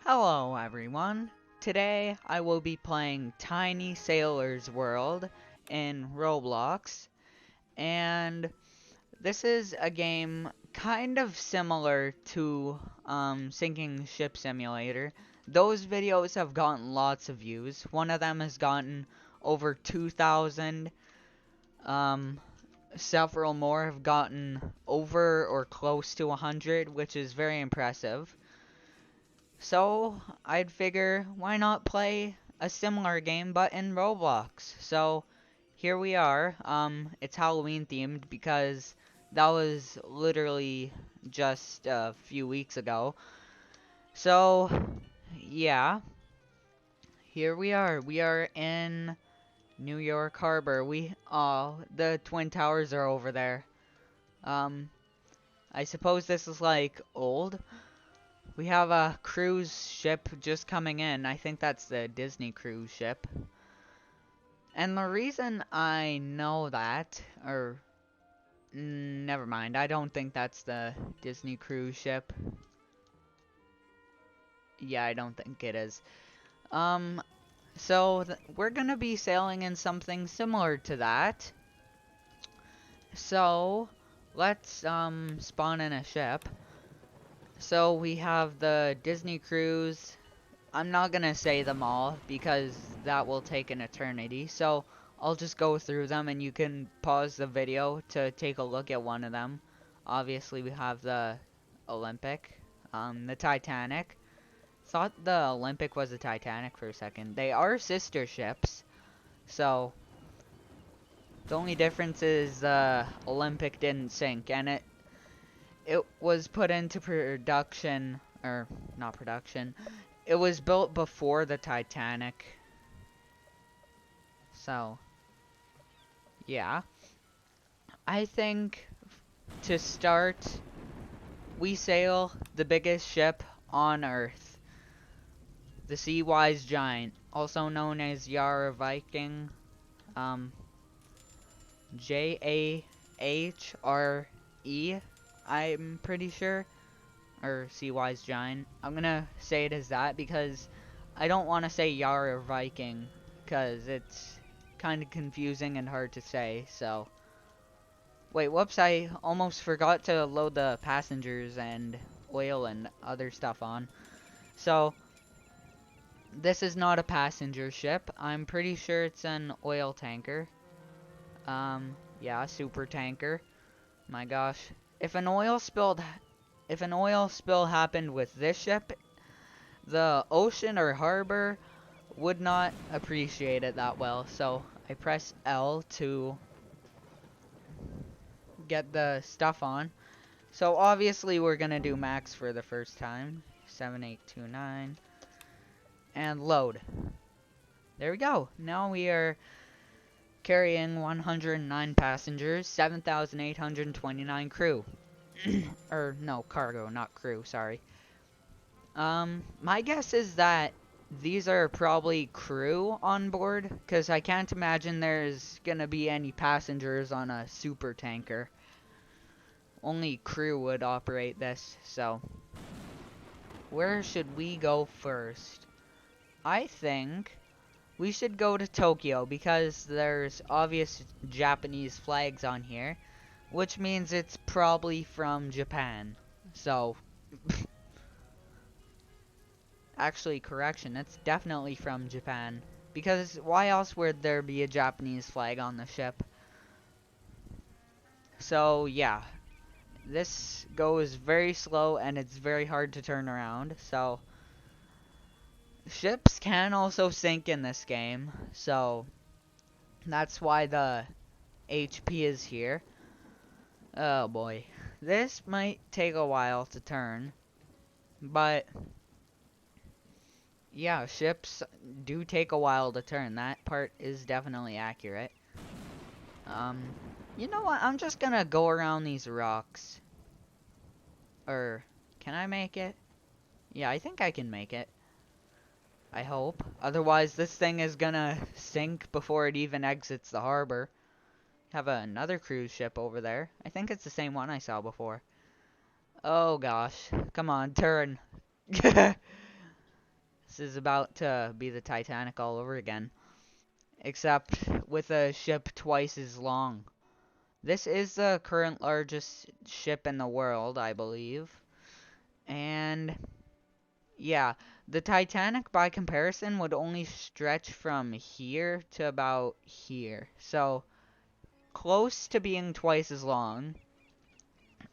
Hello everyone. Today I will be playing Tiny Sailor's World in Roblox, and this is a game kind of similar to Sinking Ship Simulator. Those videos have gotten lots of views. One of them has gotten over 2,000. Um, Several more have gotten over or close to 100, which is very impressive. So, I'd figure, why not play a similar game but in Roblox? So, here we are. It's Halloween themed because that was literally just a few weeks ago. So, yeah, here we are. We are in New York Harbor. The Twin Towers are over there. Um, I suppose this is like old. We have a cruise ship just coming in. I think that's the Disney cruise ship. And the reason I know that, or never mind, I don't think that's the Disney cruise ship. Yeah, I don't think it is. Um, we're gonna be sailing in something similar to that. So, let's spawn in a ship. So we have the Disney cruise. I'm not gonna say them all because that will take an eternity, so I'll just go through them and you can pause the video to take a look at one of them. Obviously we have the Olympic, the Titanic. Thought the Olympic was the Titanic for a second. They are sister ships, so the only difference is the Olympic didn't sink, and it was put into production, or not production. It was built before the Titanic. So, yeah. I think to start, we sail the biggest ship on Earth. The Sea-Wise Giant, also known as Yara Viking. Jahre, I'm pretty sure. Or Sea-Wise Giant. I'm gonna say it as that because I don't want to say Yara Viking because it's kind of confusing and hard to say, so. Wait, whoops, I almost forgot to load the passengers and oil and other stuff on. So, this is not a passenger ship. I'm pretty sure it's an oil tanker. Yeah, super tanker. My gosh. If an oil spill happened with this ship, the ocean or harbor would not appreciate it that well. So, I press L to get the stuff on. So obviously we're gonna do max for the first time. 7829. And load. There we go. Now we are carrying 109 passengers, 7,829 crew. Or no, cargo, not crew, sorry. My guess is that these are probably crew on board, because I can't imagine there's gonna be any passengers on a super tanker. Only crew would operate this, so. Where should we go first? I think we should go to Tokyo because there's obvious Japanese flags on here, which means it's probably from Japan. So, actually, correction, it's definitely from Japan. Because why else would there be a Japanese flag on the ship? So, yeah. This goes very slow and it's very hard to turn around, so ships can also sink in this game, so that's why the HP is here. Oh boy. This might take a while to turn, but yeah, ships do take a while to turn. That part is definitely accurate. Um, you know what? I'm just gonna go around these rocks. Or, can I make it? Yeah, I think I can make it. I hope. Otherwise, this thing is gonna sink before it even exits the harbor. Have another cruise ship over there. I think it's the same one I saw before. Oh gosh. Come on, turn. This is about to be the Titanic all over again, except with a ship twice as long. This is the current largest ship in the world, I believe. And yeah, the Titanic by comparison would only stretch from here to about here. So close to being twice as long.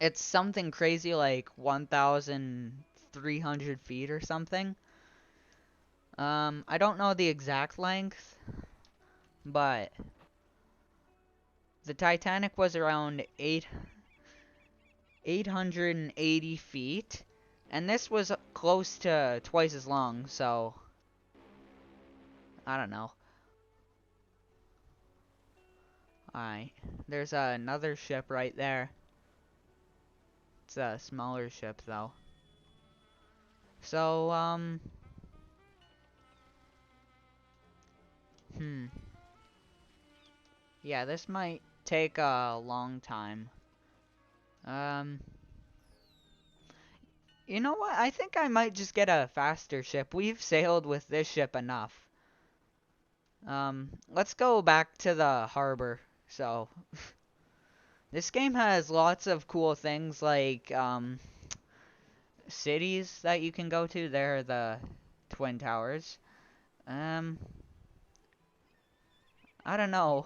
It's something crazy like 1,300 feet or something. I don't know the exact length, but the Titanic was around 880 feet, and this was close to twice as long, so I don't know. Alright, there's another ship right there. It's a smaller ship, though. So, yeah, this might take a long time. You know what? I think I might just get a faster ship. We've sailed with this ship enough. Let's go back to the harbor. So, this game has lots of cool things like, cities that you can go to. There are the Twin Towers. I don't know.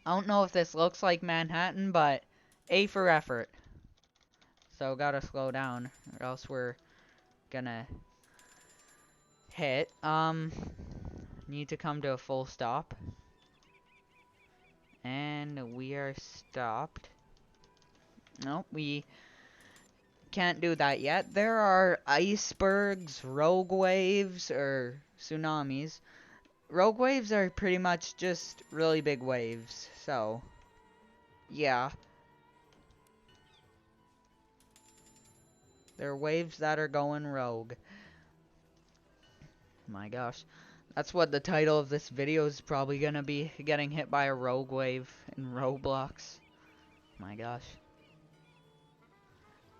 I don't know if this looks like Manhattan, but A for effort. So, gotta slow down, or else we're gonna hit. Need to come to a full stop. And we are stopped. Nope, we can't do that yet. There are icebergs, rogue waves, or tsunamis. Rogue waves are pretty much just really big waves, so yeah. They're waves that are going rogue. My gosh. That's what the title of this video is probably gonna be, getting hit by a rogue wave in Roblox. My gosh.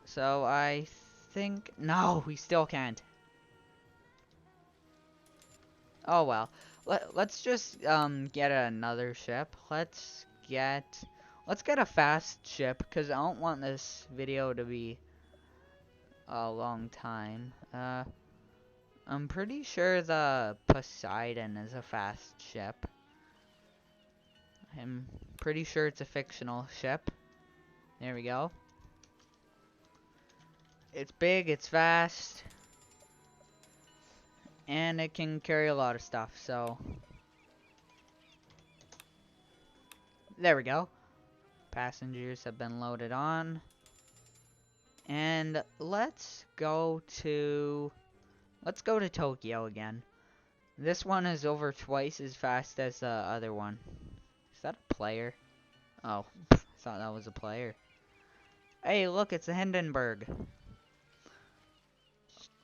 So I think... No, we still can't. Oh well. Let's just get another ship. Let's get a fast ship, because I don't want this video to be a long time. I'm pretty sure the Poseidon is a fast ship. I'm pretty sure it's a fictional ship. There we go. It's big, it's fast, and it can carry a lot of stuff, so... There we go. Passengers have been loaded on. And let's go to Tokyo again. This one is over twice as fast as the other one. Is that a player? Oh, I thought that was a player. Hey, look, it's the Hindenburg.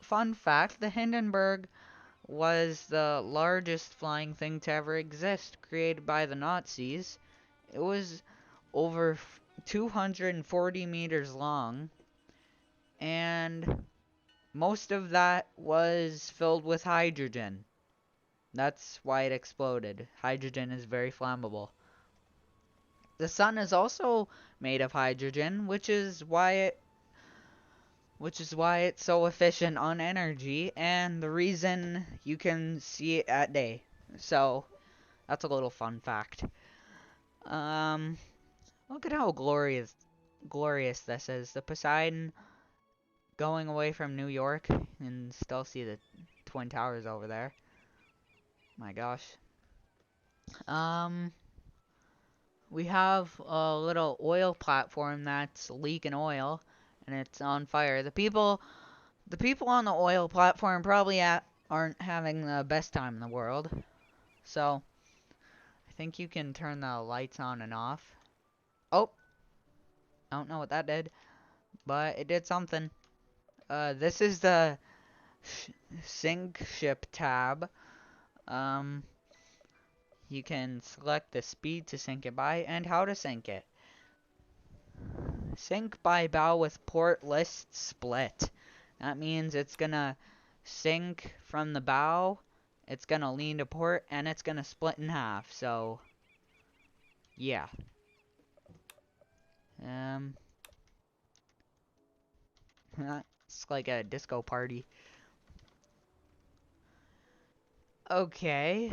Fun fact, the Hindenburg was the largest flying thing to ever exist, created by the Nazis. It was over 240 meters long, and most of that was filled with hydrogen. That's why it exploded. Hydrogen is very flammable. The sun is also made of hydrogen, which is why it's so efficient on energy, and the reason you can see it at day. So, that's a little fun fact. Look at how glorious this is. The Poseidon going away from New York, and still see the Twin Towers over there. My gosh. We have a little oil platform that's leaking oil, and it's on fire. The people on the oil platform probably aren't having the best time in the world. So, I think you can turn the lights on and off. Oh! I don't know what that did, but it did something. This is the sink ship tab. You can select the speed to sink it by and how to sink it. Sink by bow with port list split. That means it's gonna sink from the bow, it's gonna lean to port, and it's gonna split in half. So, yeah. Um, it's like a disco party. Okay,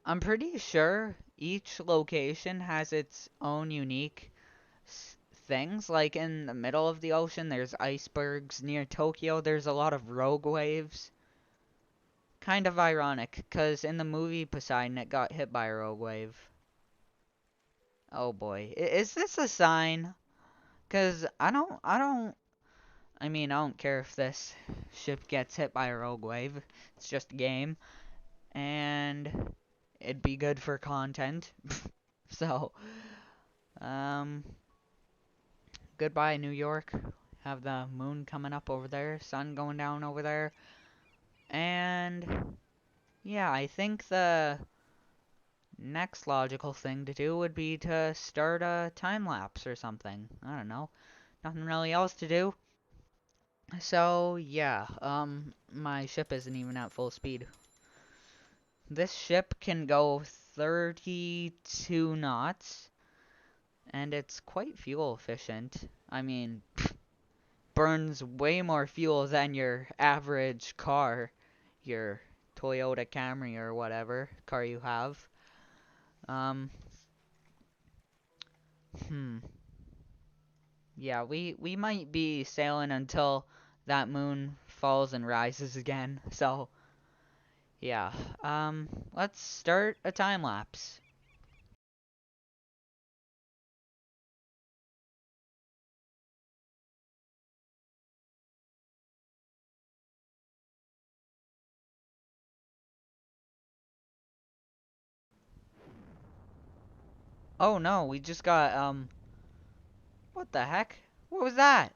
I'm pretty sure each location has its own unique things. Like in the middle of the ocean, there's icebergs. Near Tokyo, there's a lot of rogue waves. Kind of ironic, because in the movie Poseidon, it got hit by a rogue wave. Oh boy. Is this a sign? Because I mean, I don't care if this ship gets hit by a rogue wave. It's just a game. And it'd be good for content. So, um, goodbye, New York. Have the moon coming up over there, sun going down over there. And, yeah, I think the next logical thing to do would be to start a time lapse or something. I don't know. Nothing really else to do. So, yeah, my ship isn't even at full speed. This ship can go 32 knots, and it's quite fuel efficient. I mean, burns way more fuel than your average car, your Toyota Camry or whatever car you have. Um, hmm. Yeah, we might be sailing until that moon falls and rises again. So, yeah. Let's start a time lapse. Oh no, we just got what the heck? What was that?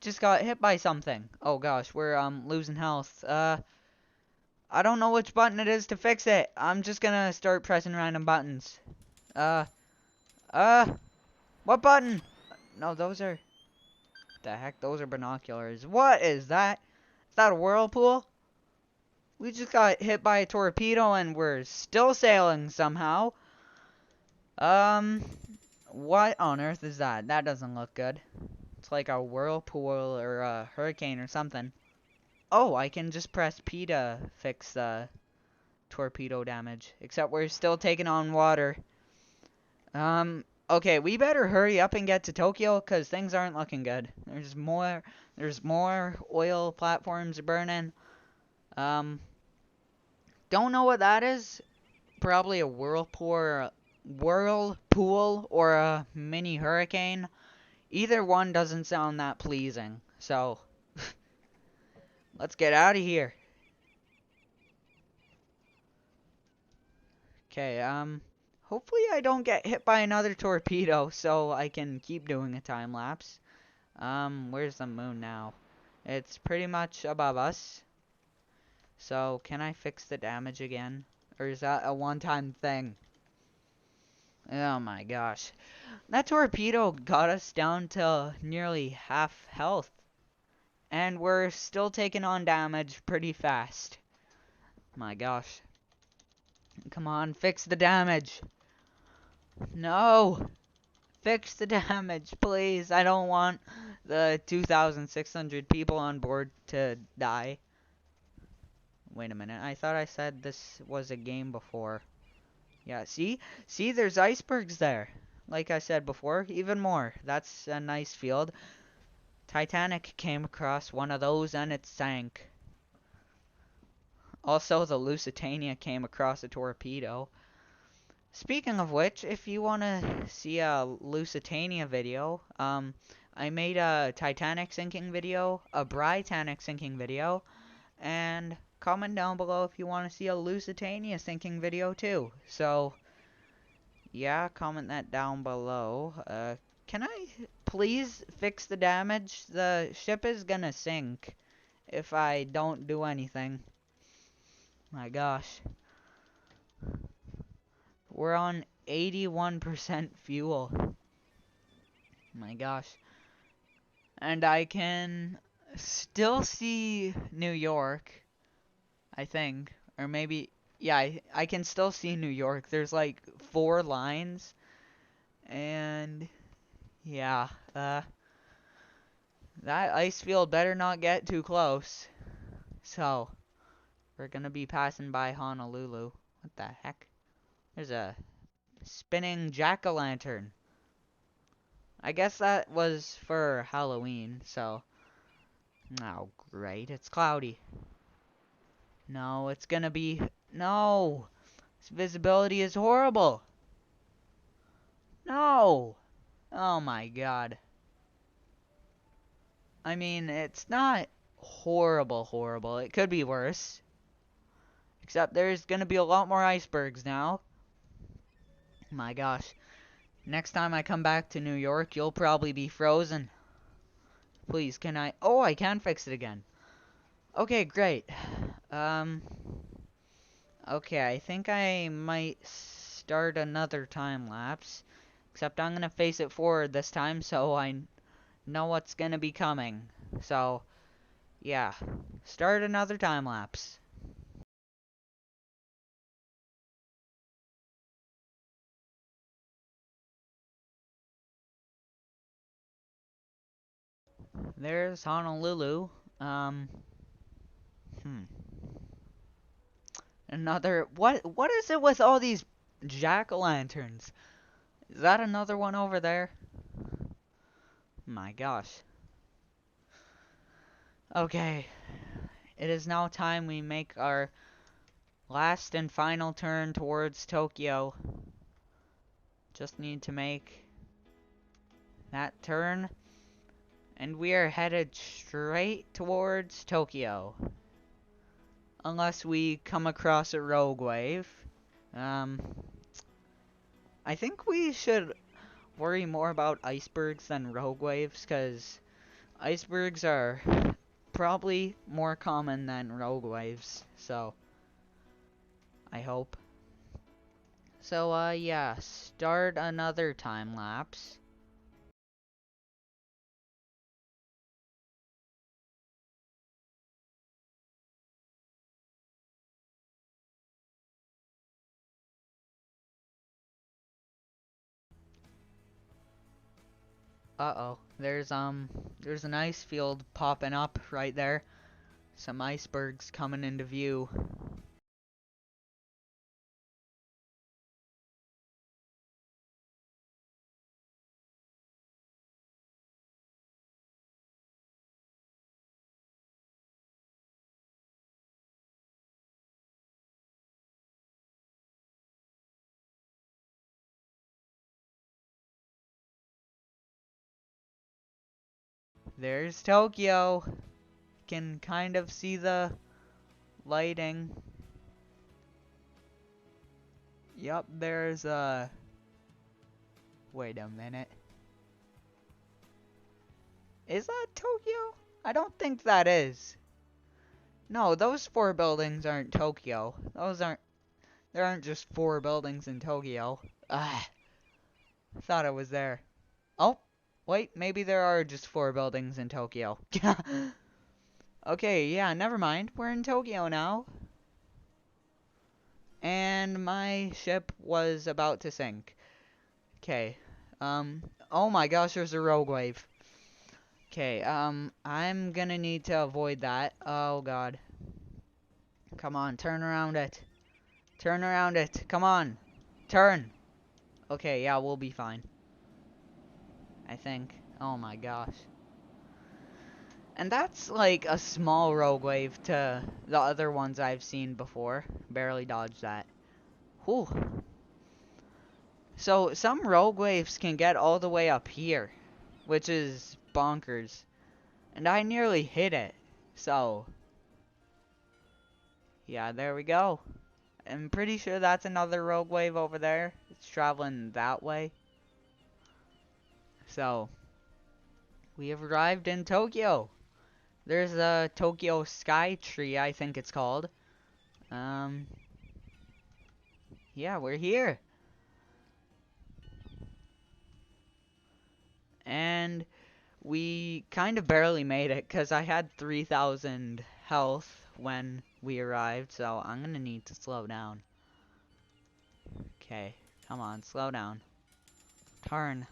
Just got hit by something. Oh gosh, we're losing health. I don't know which button it is to fix it. I'm just gonna start pressing random buttons. Uh, uh, what button? No, those are the heck, those are binoculars. What is that? Is that a whirlpool? We just got hit by a torpedo and we're still sailing somehow. Um, what on earth is that? That doesn't look good. It's like a whirlpool or a hurricane or something. Oh, I can just press P to fix the torpedo damage. Except we're still taking on water. Okay, we better hurry up and get to Tokyo, because things aren't looking good. There's more oil platforms burning. Um, don't know what that is. Probably a whirlpool or a mini hurricane. Either one doesn't sound that pleasing. So, let's get out of here. Okay, hopefully I don't get hit by another torpedo so I can keep doing a time lapse. Where's the moon now? It's pretty much above us. So, can I fix the damage again? Or is that a one-time thing? Oh my gosh. That torpedo got us down to nearly half health. And we're still taking on damage pretty fast. My gosh. Come on, fix the damage. No! Fix the damage, please. I don't want the 2,600 people on board to die. Wait a minute. I thought I said this was a game before. Yeah, see? See, there's icebergs there. Like I said before, even more. That's a nice field. Titanic came across one of those and it sank. Also, the Lusitania came across a torpedo. Speaking of which, if you want to see a Lusitania video, I made a Titanic sinking video, a Britannic sinking video, and comment down below if you want to see a Lusitania sinking video too. So, yeah, comment that down below. Can I please fix the damage? The ship is gonna sink if I don't do anything. My gosh. We're on 81% fuel. My gosh. And I can still see New York, I think. Or maybe, yeah, I can still see New York. There's like 4 lines. And, yeah, that ice field better not get too close. So, we're gonna be passing by Honolulu. What the heck? There's a spinning jack-o'-lantern. I guess that was for Halloween, so... Oh, great. It's cloudy. No, it's gonna be... No! This visibility is horrible! No! Oh my god. I mean, it's not horrible. It could be worse. Except there's gonna be a lot more icebergs now. My gosh. Next time I come back to New York, you'll probably be frozen. Please, can I... Oh, I can fix it again. Okay, great. Okay, I think I might start another time lapse. Except I'm gonna face it forward this time, so I know what's gonna be coming. So, yeah. Start another time lapse. There's Honolulu. Um, hmm. Another... What is it with all these jack-o'-lanterns? Is that another one over there? My gosh. Okay. It is now time we make our last and final turn towards Tokyo. Just need to make that turn. And we are headed straight towards Tokyo. Unless we come across a rogue wave. I think we should worry more about icebergs than rogue waves, because icebergs are probably more common than rogue waves. So, I hope. So, yeah, start another time lapse. Uh-oh, there's an ice field popping up right there. Some icebergs coming into view. There's Tokyo. Can kind of see the lighting. Yup, there's wait a minute. Is that Tokyo? I don't think that is. No, those 4 buildings aren't Tokyo. There aren't just 4 buildings in Tokyo. Ah, thought it was there. Oh, wait, maybe there are just 4 buildings in Tokyo. Okay, yeah, never mind. We're in Tokyo now. And my ship was about to sink. Okay. Oh my gosh, there's a rogue wave. Okay, I'm gonna need to avoid that. Oh god. Come on, turn around it. Turn around it. Come on. Turn. Okay, yeah, we'll be fine. I think. Oh my gosh. And that's like a small rogue wave to the other ones I've seen before. Barely dodged that. Whew. So, some rogue waves can get all the way up here, which is bonkers. And I nearly hit it. So, yeah, there we go. I'm pretty sure that's another rogue wave over there. It's traveling that way. So, we have arrived in Tokyo. There's a Tokyo Sky Tree, I think it's called. Yeah, we're here. And We kind of barely made it because I had 3,000 health when we arrived, so I'm gonna need to slow down. Okay, come on, slow down. Turn.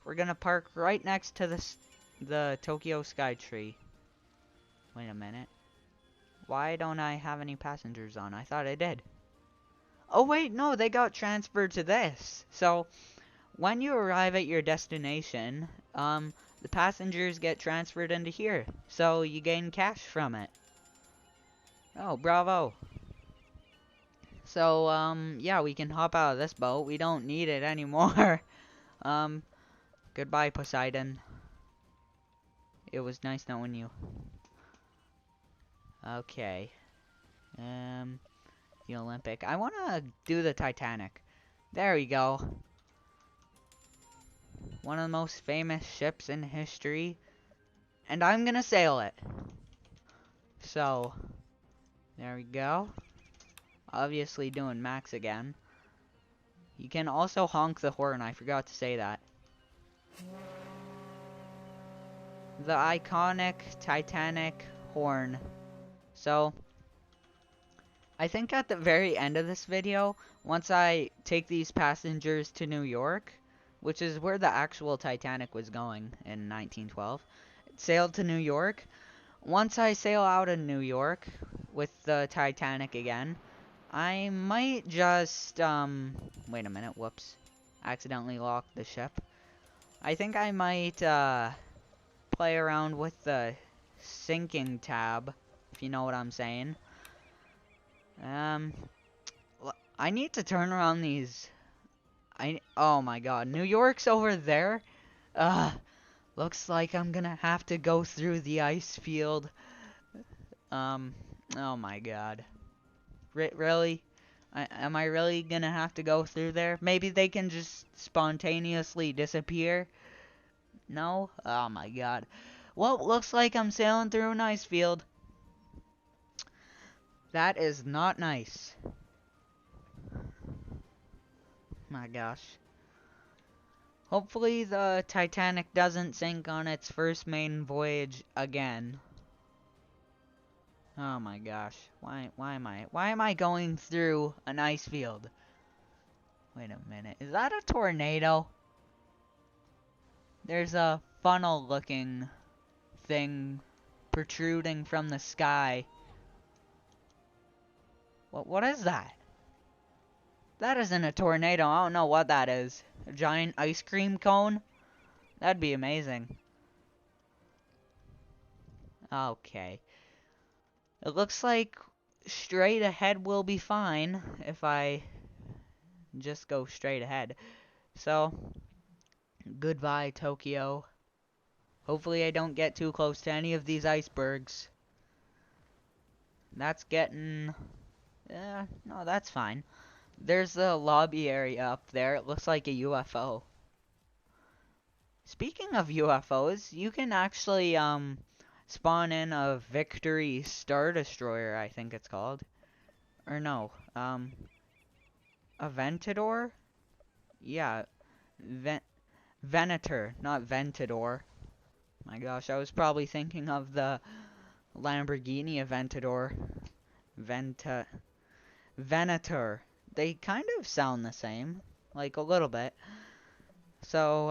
We're gonna park right next to the Tokyo Sky Tree. Wait a minute. Why don't I have any passengers on? I thought I did. Oh wait, no, they got transferred to this. So, when you arrive at your destination, the passengers get transferred into here. So, you gain cash from it. Oh, bravo. So, yeah, we can hop out of this boat. We don't need it anymore. um, Goodbye, Poseidon. It was nice knowing you. Okay. The Olympic. I want to do the Titanic. There we go. One of the most famous ships in history. And I'm gonna sail it. So, there we go. Obviously doing max again. You can also honk the horn. I forgot to say that. The iconic Titanic horn. So, I think at the very end of this video, once I take these passengers to New York, which is where the actual Titanic was going in 1912, it sailed to New York. Once I sail out of New York with the Titanic again, I might just, wait a minute, whoops. Accidentally locked the ship. I think I might, play around with the sinking tab, if you know what I'm saying. I need to turn around these. Oh my god, New York's over there? Looks like I'm gonna have to go through the ice field. Oh my god. Really? Am I really gonna have to go through there? Maybe they can just spontaneously disappear? No? Oh my god. Well, looks like I'm sailing through an ice field. That is not nice. My gosh. Hopefully the Titanic doesn't sink on its first maiden voyage again. Oh my gosh. Why am I going through an ice field? Wait a minute. Is that a tornado? There's a funnel looking thing protruding from the sky. What is that? That isn't a tornado. I don't know what that is. A giant ice cream cone? That'd be amazing. Okay. It looks like straight ahead will be fine if I just go straight ahead. So, goodbye, Tokyo. Hopefully I don't get too close to any of these icebergs. That's getting... no, that's fine. There's the lobby area up there. It looks like a UFO. Speaking of UFOs, you can actually, spawn in a Victory Star Destroyer, I think it's called. Or no, a Ventador? Yeah, Venator, not Ventador. My gosh, I was probably thinking of the Lamborghini Aventador. Venator. They kind of sound the same, like a little bit. So,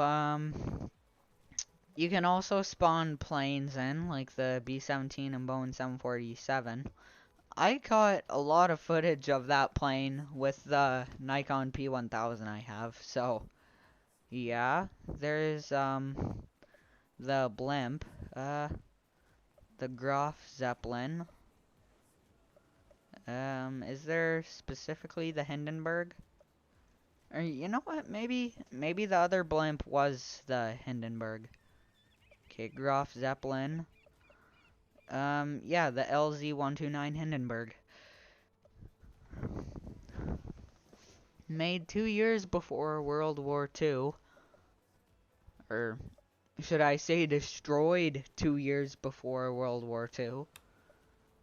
you can also spawn planes in, like the B-17 and Boeing 747. I caught a lot of footage of that plane with the Nikon P1000 I have, so yeah. There's, the blimp, the Graf Zeppelin. Is there specifically the Hindenburg? Or, you know what, maybe the other blimp was the Hindenburg. Okay, Graf Zeppelin. Yeah, the LZ-129 Hindenburg. Made 2 years before World War II. Or, should I say destroyed 2 years before World War II.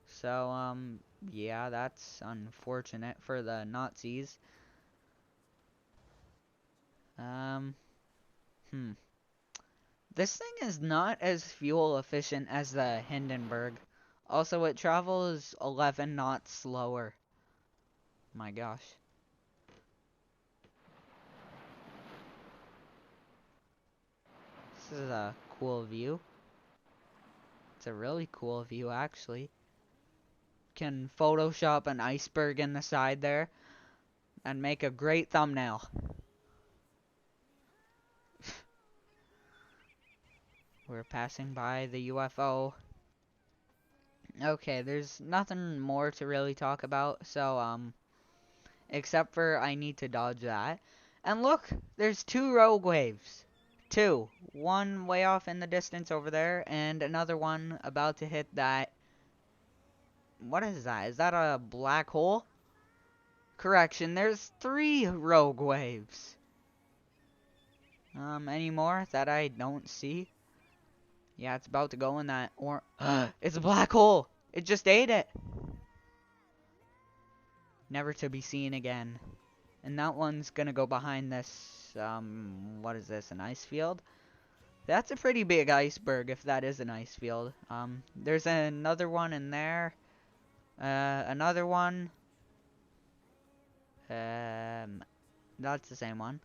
So, yeah, that's unfortunate for the Nazis. This thing is not as fuel efficient as the Hindenburg. Also, it travels 11 knots slower. My gosh. This is a cool view. It's a really cool view, actually. Can Photoshop an iceberg in the side there and make a great thumbnail. We're passing by the UFO. Okay, there's nothing more to really talk about, so, except for I need to dodge that. And look, there's 2 rogue waves. 2. One way off in the distance over there, and another one about to hit that. What is that? Is that a black hole? Correction, there's 3 rogue waves. Any more that I don't see? Yeah, it's about to go in that, or it's a black hole! It just ate it! Never to be seen again. And that one's gonna go behind this, what is this, an ice field? That's a pretty big iceberg, if that is an ice field. There's another one in there. Another one. That's the same one.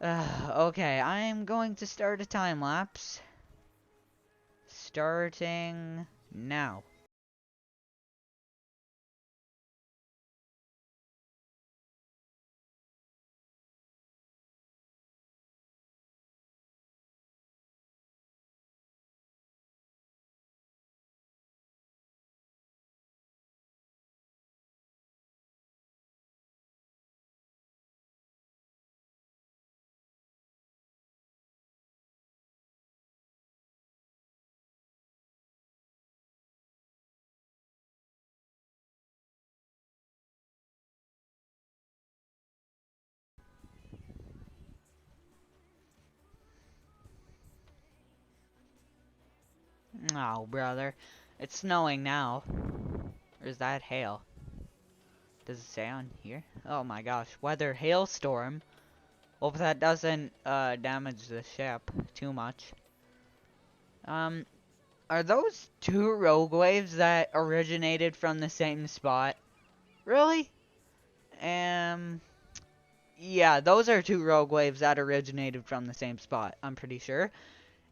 Okay, I'm going to start a time lapse. Starting now. Oh, brother. It's snowing now. Or is that hail? Does it say on here? Oh my gosh. Weather hailstorm. Hope that doesn't damage the ship too much. Are those 2 rogue waves that originated from the same spot? Really? Yeah, those are 2 rogue waves that originated from the same spot, I'm pretty sure.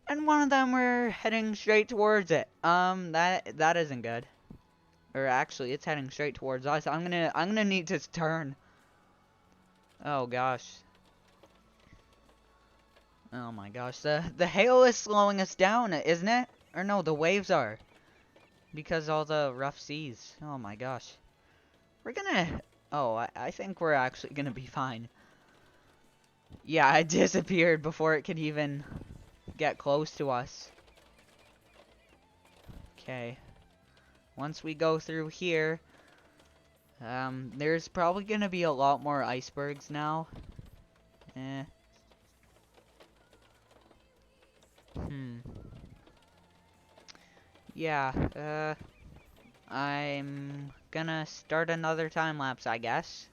And one of them were heading straight towards it. That isn't good. Or actually, it's heading straight towards us. I'm gonna need to turn. Oh gosh. Oh my gosh. The hail is slowing us down, isn't it? Or no, the waves are. Because all the rough seas. Oh my gosh. We're gonna... Oh, I think we're actually gonna be fine. Yeah, it disappeared before it could even get close to us. Okay. Once we go through here, there's probably gonna be a lot more icebergs now. Yeah, I'm gonna start another time lapse, I guess.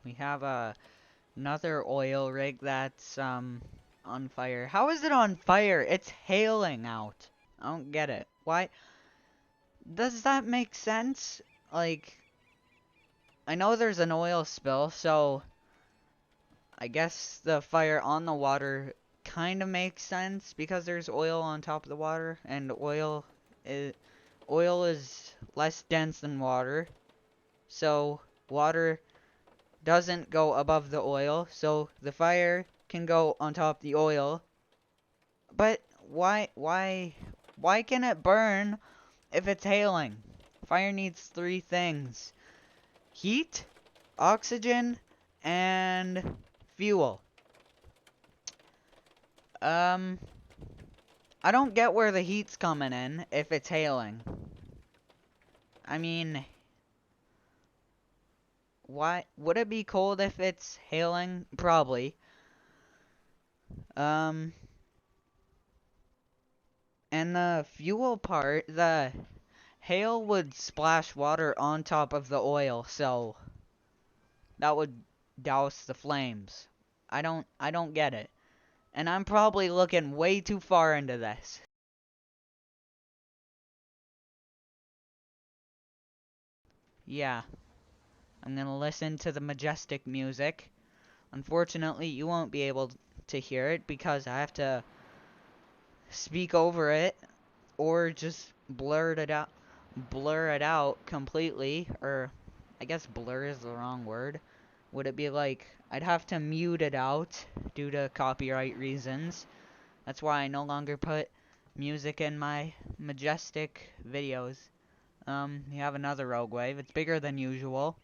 We have another oil rig that's on fire. How is it on fire? It's hailing out. I don't get it. Why? Does that make sense? Like, I know there's an oil spill, so I guess the fire on the water kind of makes sense because there's oil on top of the water, and oil is less dense than water, so water doesn't go above the oil, so the fire can go on top of the oil. But why can it burn if it's hailing? Fire needs 3 things: heat, oxygen, and fuel. Um, I don't get where the heat's coming in if it's hailing. I mean, why would it be cold if it's hailing? Probably. Um, and the fuel part, the hail would splash water on top of the oil, so that would douse the flames. I don't get it. And I'm probably looking way too far into this. Yeah, I'm gonna listen to the majestic music. Unfortunately, you won't be able to hear it because I have to speak over it or just blur it out completely, or I guess blur is the wrong word. Would it be like I'd have to mute it out due to copyright reasons? That's why I no longer put music in my majestic videos. You have another rogue wave. It's bigger than usual.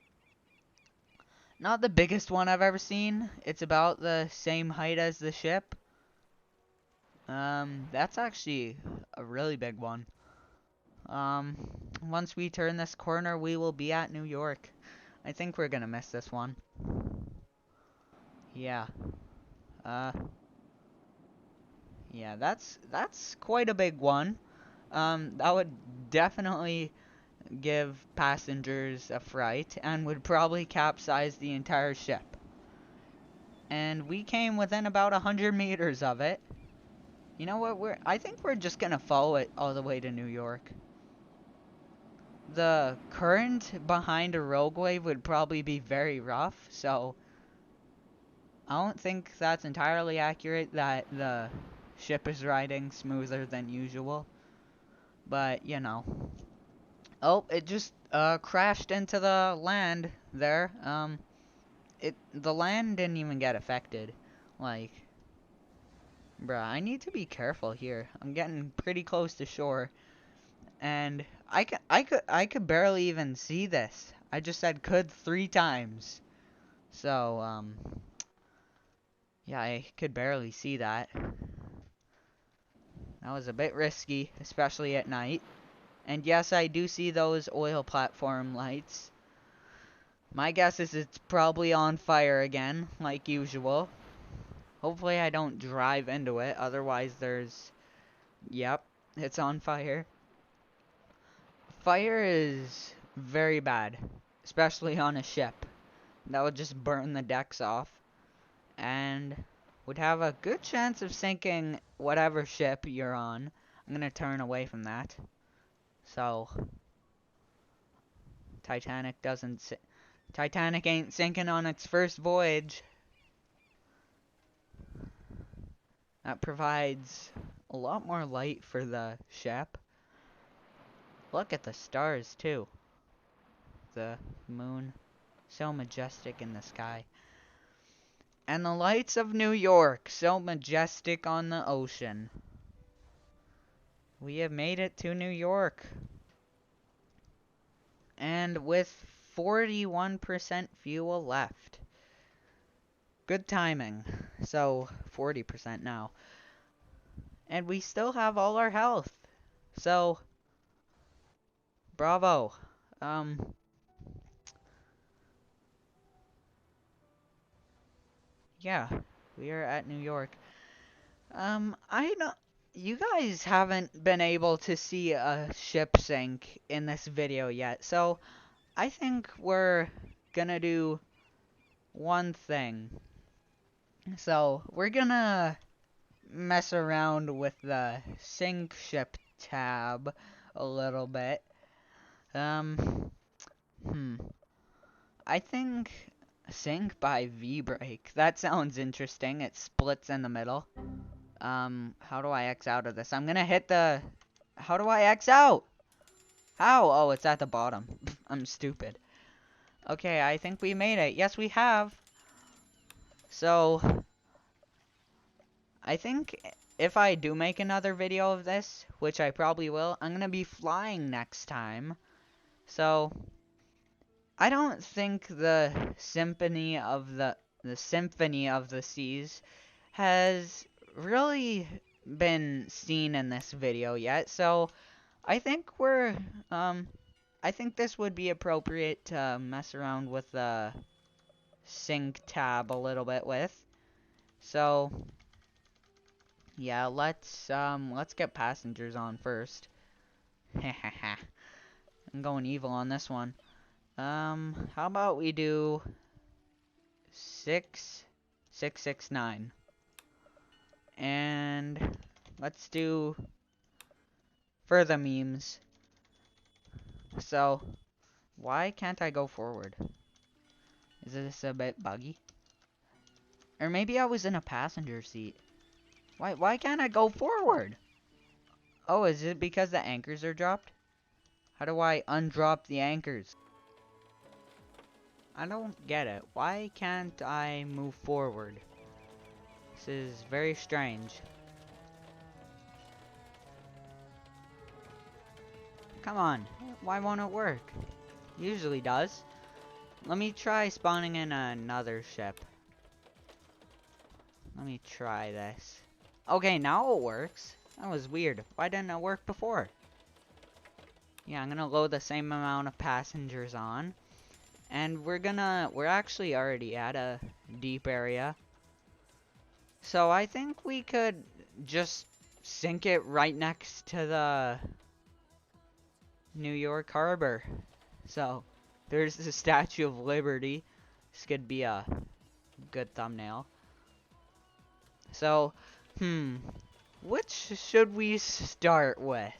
Not the biggest one I've ever seen. It's about the same height as the ship. That's actually a really big one. Um, Once we turn this corner, we will be at New York. I think we're gonna miss this one. Yeah. Uh, yeah, that's quite a big one. That would definitely give passengers a fright and would probably capsize the entire ship. And we came within about 100 meters of it. You know what? I think we're just gonna follow it all the way to New York. The current behind a rogue wave would probably be very rough, so I don't think that's entirely accurate that the ship is riding smoother than usual. But, you know. Oh, it just crashed into the land there. The land didn't even get affected. Like, bruh, I need to be careful here. I'm getting pretty close to shore. And I could barely even see this. I just said could 3 times. So, yeah, I could barely see that. That was a bit risky, especially at night. And yes, I do see those oil platform lights. My guess is it's probably on fire again, like usual. Hopefully I don't drive into it, otherwise there's... Yep, it's on fire. Fire is very bad, especially on a ship. That would just burn the decks off, and would have a good chance of sinking whatever ship you're on. I'm gonna turn away from that. So, Titanic ain't sinking on its first voyage. That provides a lot more light for the ship. Look at the stars, too. The moon. So majestic in the sky. And the lights of New York. So majestic on the ocean. We have made it to New York. And with 41% fuel left. Good timing. So, 40% now. And we still have all our health. So, bravo. Yeah, we are at New York. I know you guys haven't been able to see a ship sink in this video yet, so I think we're gonna do one thing. So, we're gonna mess around with the sink ship tab a little bit. Um, I think sink by V-brake. That sounds interesting. It splits in the middle. How do I X out of this? I'm gonna hit the... How do I X out? How? Oh, it's at the bottom. I'm stupid. Okay, I think we made it. Yes, we have. So, I think if I do make another video of this, which I probably will, I'm gonna be flying next time. So, I don't think the Symphony of the Seas has really been seen in this video yet, so I think I think this would be appropriate to mess around with the sync tab a little bit with. So, yeah, let's get passengers on first. I'm going evil on this one. How about we do 6669? And let's do further memes. So, why can't I go forward? Is this a bit buggy? Or maybe I was in a passenger seat. Why can't I go forward? Oh, is it because the anchors are dropped? How do I undrop the anchors? I don't get it. Why can't I move forward? This is very strange. Come on, why won't it work? Usually does. Let me try spawning in another ship. Let me try this. Okay, now it works. That was weird. Why didn't it work before? Yeah, I'm gonna load the same amount of passengers on. And we're actually already at a deep area. So I think we could just sink it right next to the New York Harbor. So, there's the Statue of Liberty. This could be a good thumbnail. So, which should we start with?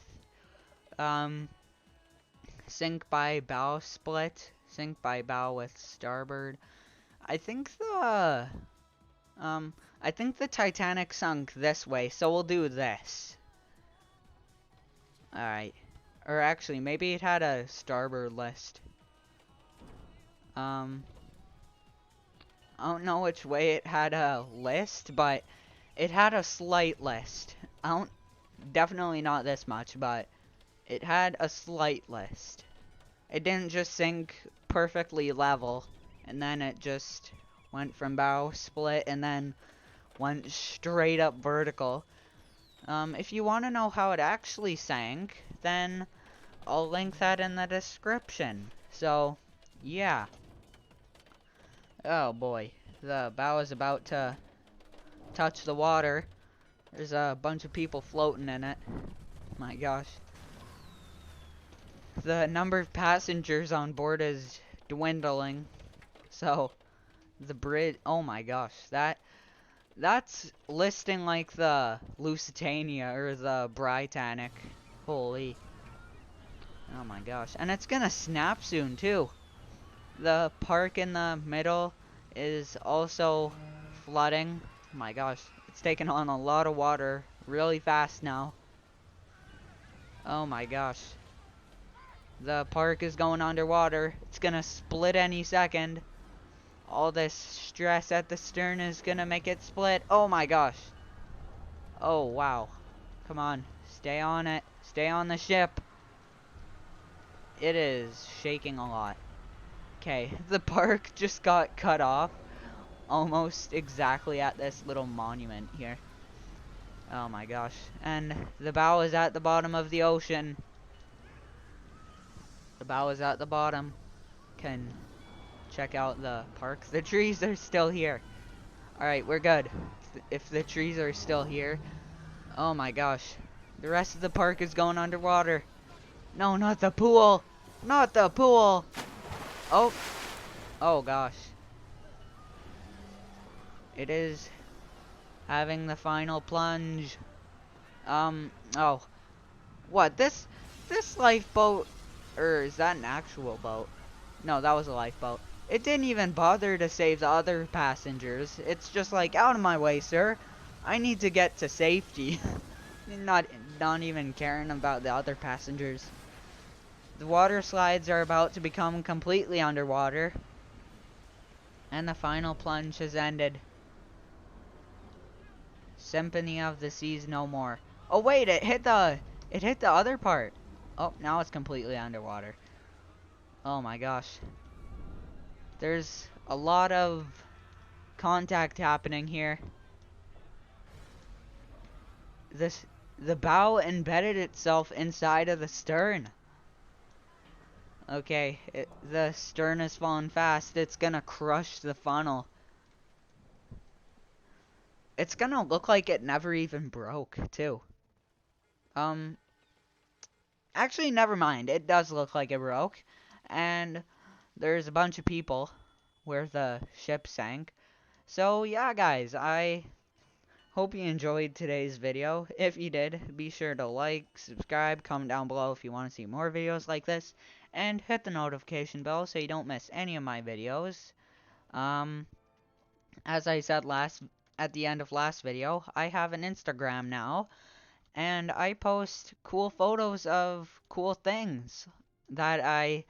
Sink by bow split. Sink by bow with starboard. I think the Titanic sunk this way, so we'll do this. Alright. Or actually, maybe it had a starboard list. I don't know which way it had a list, but it had a slight list. Definitely not this much, but it had a slight list. It didn't just sink perfectly level, and then it just went from bow split, and then went straight up vertical. If you want to know how it actually sank, then I'll link that in the description. So, yeah. Oh boy, the bow is about to touch the water. There's a bunch of people floating in it. My gosh. The number of passengers on board is dwindling. So, the bridge, oh my gosh, that's listing like the Lusitania or the Titanic. Holy. Oh my gosh. And it's gonna snap soon too. The park in the middle is also flooding. Oh my gosh. It's taking on a lot of water really fast now. Oh my gosh. The park is going underwater. It's gonna split any second. All this stress at the stern is gonna make it split. Oh my gosh. Oh wow. Come on. Stay on it. Stay on the ship. It is shaking a lot. Okay, the park just got cut off. Almost exactly at this little monument here. Oh my gosh. And the bow is at the bottom of the ocean. The bow is at the bottom. Can check out the park. The trees are still here. Alright, we're good. If the trees are still here. Oh my gosh. The rest of the park is going underwater. No, not the pool. Not the pool. Oh. Oh gosh. It is having the final plunge. Oh. What? This lifeboat, or is that an actual boat? No, that was a lifeboat. It didn't even bother to save the other passengers. It's just like, out of my way, sir. I need to get to safety. not even caring about the other passengers. The water slides are about to become completely underwater. And the final plunge has ended. Symphony of the Seas no more. Oh wait, it hit the other part. Oh, now it's completely underwater. Oh my gosh. There's a lot of contact happening here. this the bow embedded itself inside of the stern. Okay, the stern has fallen fast. It's gonna crush the funnel. It's gonna look like it never even broke, too. Um, actually, never mind. It does look like it broke. And there's a bunch of people where the ship sank. So, yeah, guys, I hope you enjoyed today's video. If you did, be sure to like, subscribe, comment down below if you want to see more videos like this, and hit the notification bell so you don't miss any of my videos. Um, as I said at the end of last video, I have an Instagram now, and I post cool photos of cool things that I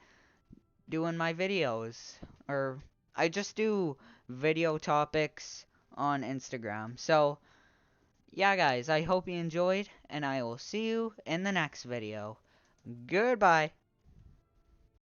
do in my videos, or I just do video topics on Instagram. So, yeah, guys, I hope you enjoyed, and I will see you in the next video. Goodbye.